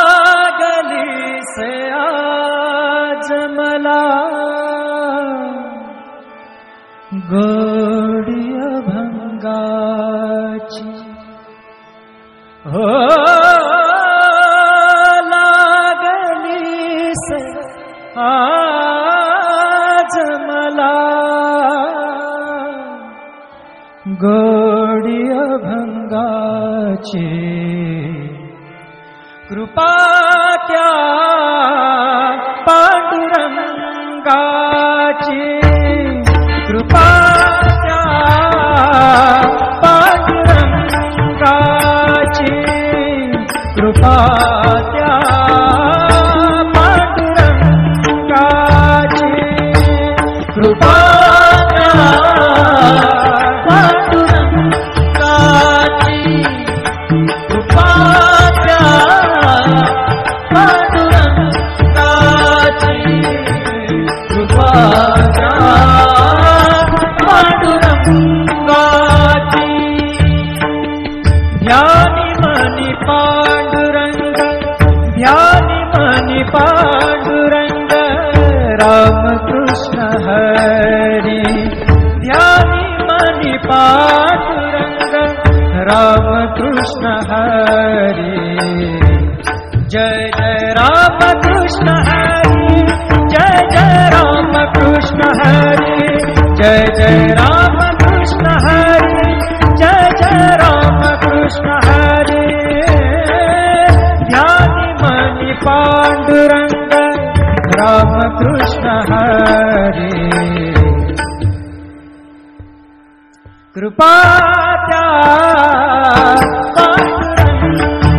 लागली से आज मला गोडी अभंगाची हो लागली से आज मला गोडी अभंगाची कृपा त्या पांडुरंगाची कृपा त्या पांडुरंगाची कृपा त्या पांडुरंगाची कृपा त्या पांडुरंगाची कृपा पांडुरंग राम कृष्ण हरी ध्यानी मनी पांडुरंग राम कृष्ण हरी जय जय राम कृष्ण हरी जय जय राम कृष्ण हरी जय जय राम कृष्ण हरी जय जय राम कृष्ण हरी ध्यानी मनी पांडुरंग राम कृष्ण हरी कृपा त्या पांडुरंगाची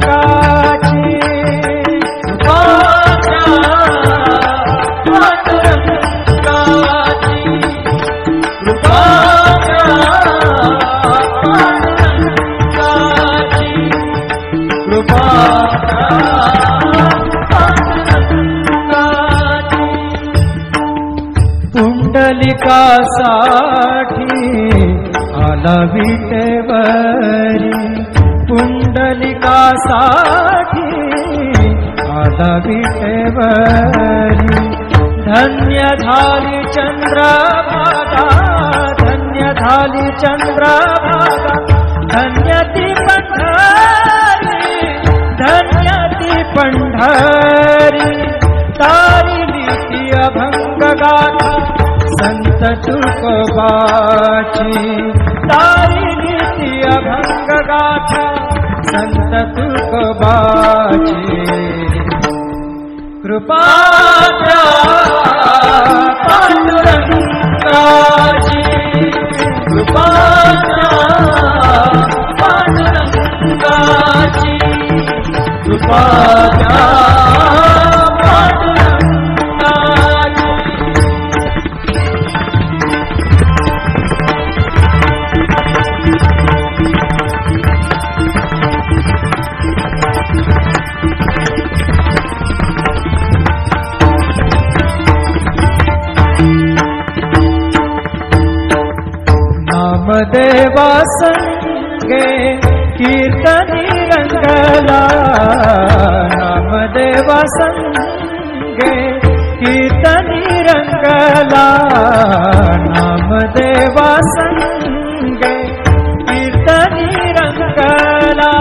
कृपा त्या पांडुरंगाची कृपा त्या पांडुरंगाची कृपा पुंडलिकासाठी आला विटेवरी पुंडलिकासाठी आला विटेवरी धन्य झाली चंद्रभागा धन्य झाली चंद्रभागा धन्य ती पंढरी धन्य ती पंढरी तारिली ती अभंग गाथा संत तुकोबाची तारिली ती अभंग गाथा संत तुकोबाची कृपा त्या पांडुरंगाची कृपा त्या पांडुरंगाची कृपा त्या नामदेवा संगे कीर्तनी रंगला नामदेवा संगे कीर्तनी रंगला नामदेवा संगे कीर्तनी रंगला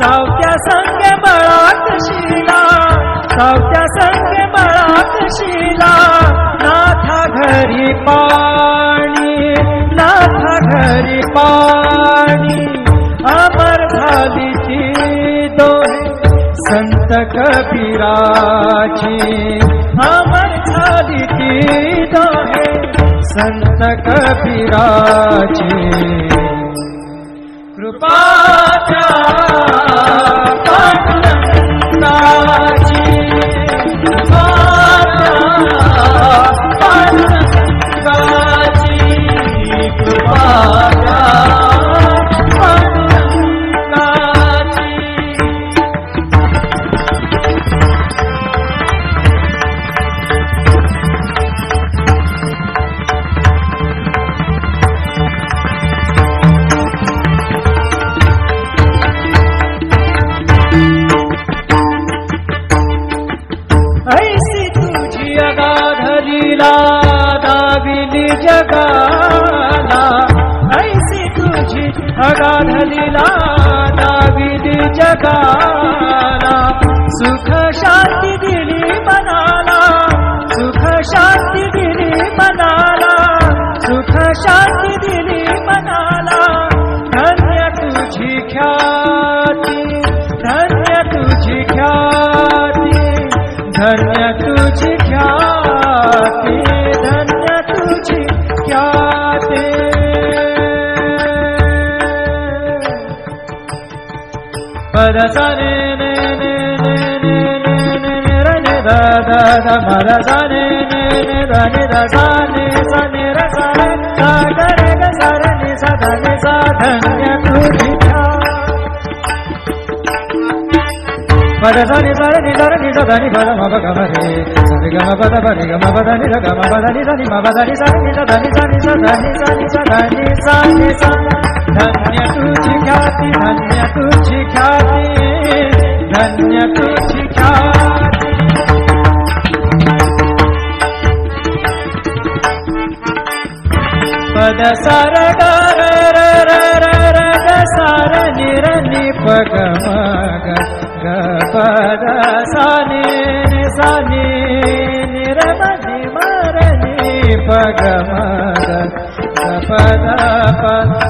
सावत्या संगे बळात शिला सावत्या संगे बळात शिला नाथा घरी पाणी नाथा घरी पाणी अमर झाली ती दोहे संत कबीराची अमर झाली ती दोहे संत कबीराची कृपा त्या पांडुरंगाची कृपा लीला दाविली जगाला, ऐसी तुझी अगाध लीला दाविली जगाला. सुख शांती दिली मनाला, सुख शांती दिली मनाला, सुख शांती दिली मनाला. धन्य तुझी ख्याती, धन्य तुझी ख्याती, धन्य तुझी ख्याती, धन्य तुझी ख्याती. पद सा ने ने ने ने ने ने ने रे ने दा दा दा मा दा सा ने ने ने दा ने दा सा ने सा ने रे सा रे सा ga रे गा सा रे ने सा दा ने सा. धन्य तुझी पद सा नि सा रे नि सा रे नि सा दा नि पद मा प ग म रे सा रे ग म प द प रे ग म प द नि द ग म प द नि सा नि मा प द नि सा नि सा दा नि सा नि सा दा नि सा नि सा दा नि सा नि सा. धन्य तुझी ख्याती, धन्य तुझी ख्याती, धन्य तुझी ख्याती. पद सा र ग र र र र र ग सा र नि र नि प ग म ग ग प द सा नि नि सा नि नि र म नि म र नि प ग म ग ग प द प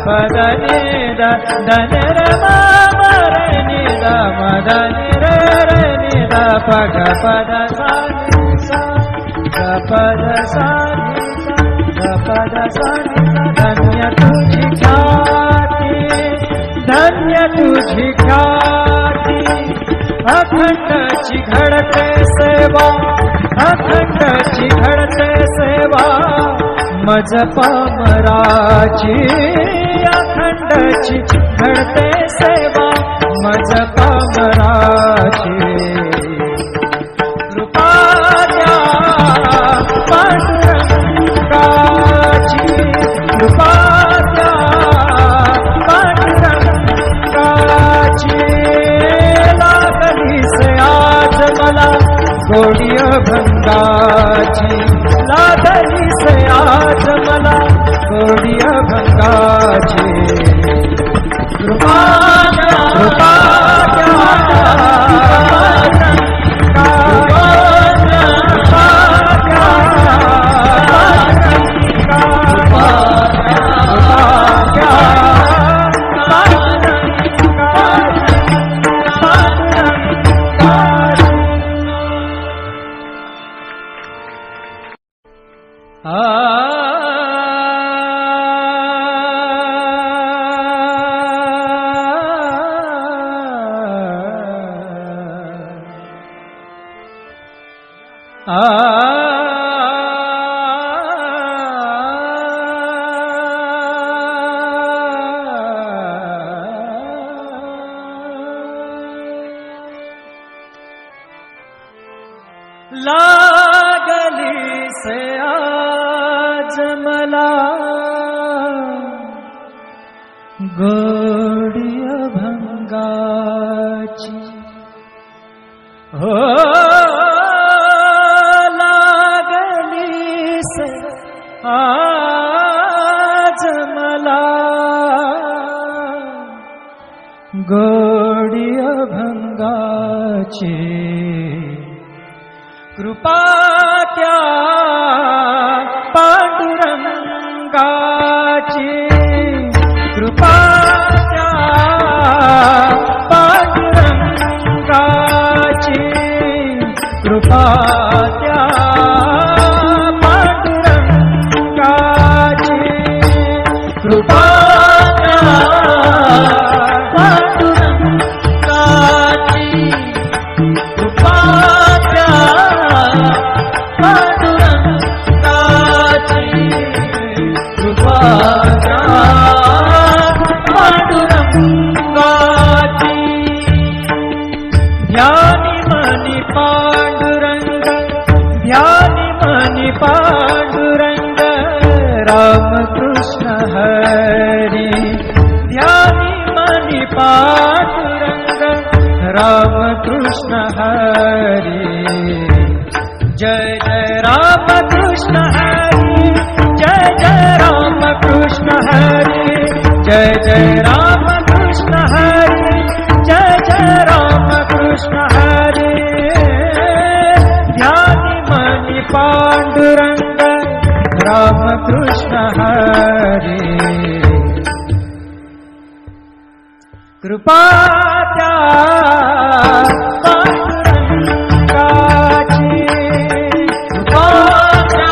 प द नि द द न र म म र नि द म द नि र र नि द प ग प द सा नि सा ग प द सा नि सा ग प द सा नि. धन्य तुझी ख्याती, धन्य तुझी ख्याती. अखंडची घडते सेवा, अखंडची घडते सेवा मज पामराची. अखंडची घडते सेवा मज पामराची. कृपा द्या पांडुरंगाची, कृपा द्या पांडुरंगाची. लागली से आज मला गोडी अभंगाची, लागली से आज मला गोडी अभंगाची. कृपा द्या, कृपा द्या लागली से आज मला गोडी अभंगाची. हो लागली से आज मला गोडी अभंगाची. कृपा त्या पांडुरंगाची, कृपा त्या पांडुरंगाची. कृपा त्या पांडुरंगाची. कृपा त्या पांडुरंगाची. कृपा पांडुरंग राम कृष्ण हरी. ध्यानी मनी पांडुरंग राम कृष्ण हरी. जय जय राम कृष्ण कृष्ण हरी, जय जय राम कृष्ण हरी, जय जय राम कृष्ण हरी, जय जय राम कृष्ण हरी। ध्यानी मनी पांडुरंग राम कृष्ण हरी, कृपा त्या पांडुरंगाची, कृपा त्या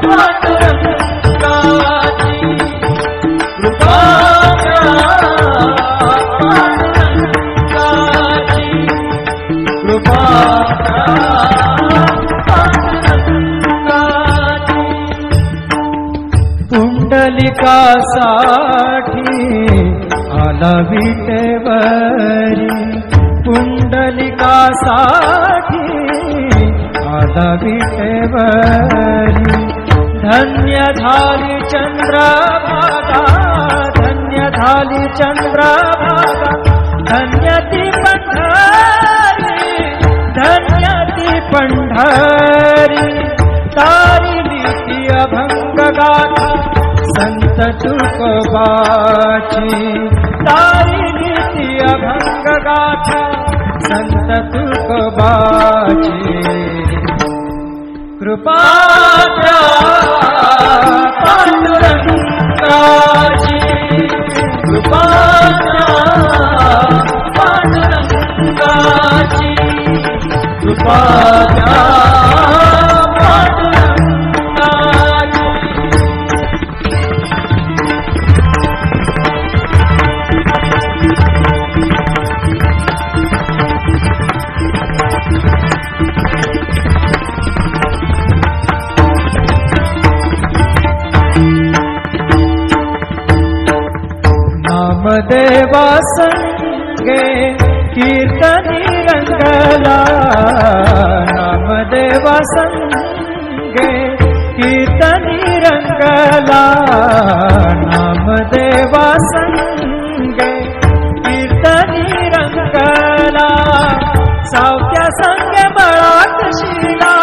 पांडुरंगाची, कृपा त्या पांडुरंगाची, कृपा त्या पांडुरंगाची। पुंडलिकासाठी आला विटेवरी, पुंडलिकासाठी आला विटेवरी। धन्य झाली चंद्रभागा, धन्य झाली चंद्रभागा, धन्य ती पंढरी, धन्य ती पंढरी। तारिली ती अभंग गाथा संत तुकोबाची, तारिली ती अभंग गाथा संत तुकोबाची। कृपा त्या पांडुरंगाची, कृपा त्या पांडुरंगाची, कृपा त्या नामदेवा संगे कीर्तनी रंगला, नामदेवा संगे कीर्तनी रंगला, नामदेवा संगे कीर्तनी रंगला। सावत्या संगे मळात शिला,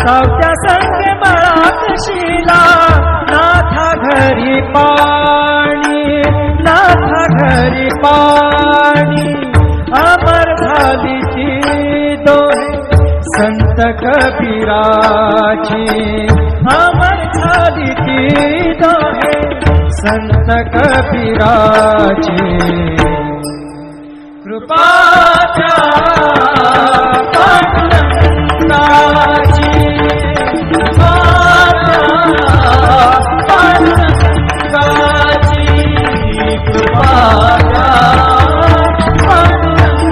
सावत्या संगे मळात शिला। नाथा घरी पाणी, नाथा घरी पाणी, अमर झाली ती दोहे संत कबीराची, अमर झाली ती दोहे संत कबीराची। कृपा त्या पांडुरंगाची, कृपा त्या पांडुरंगाची, कृपा त्या पांडुरंगाची।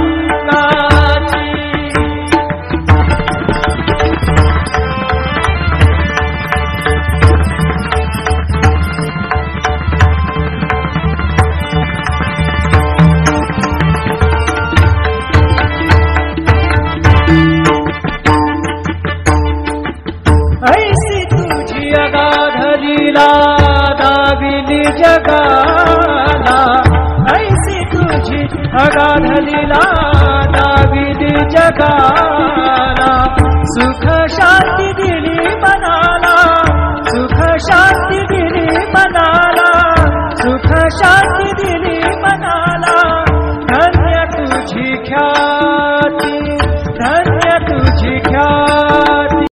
ऐसी तुझी अगाध लीला दाविली जगाला, ऐसी तुझी अगाध लीला दाविली जगाला। सुख शांती दिली मनाला, सुख शांती दिली मनाला, सुख शांती दिली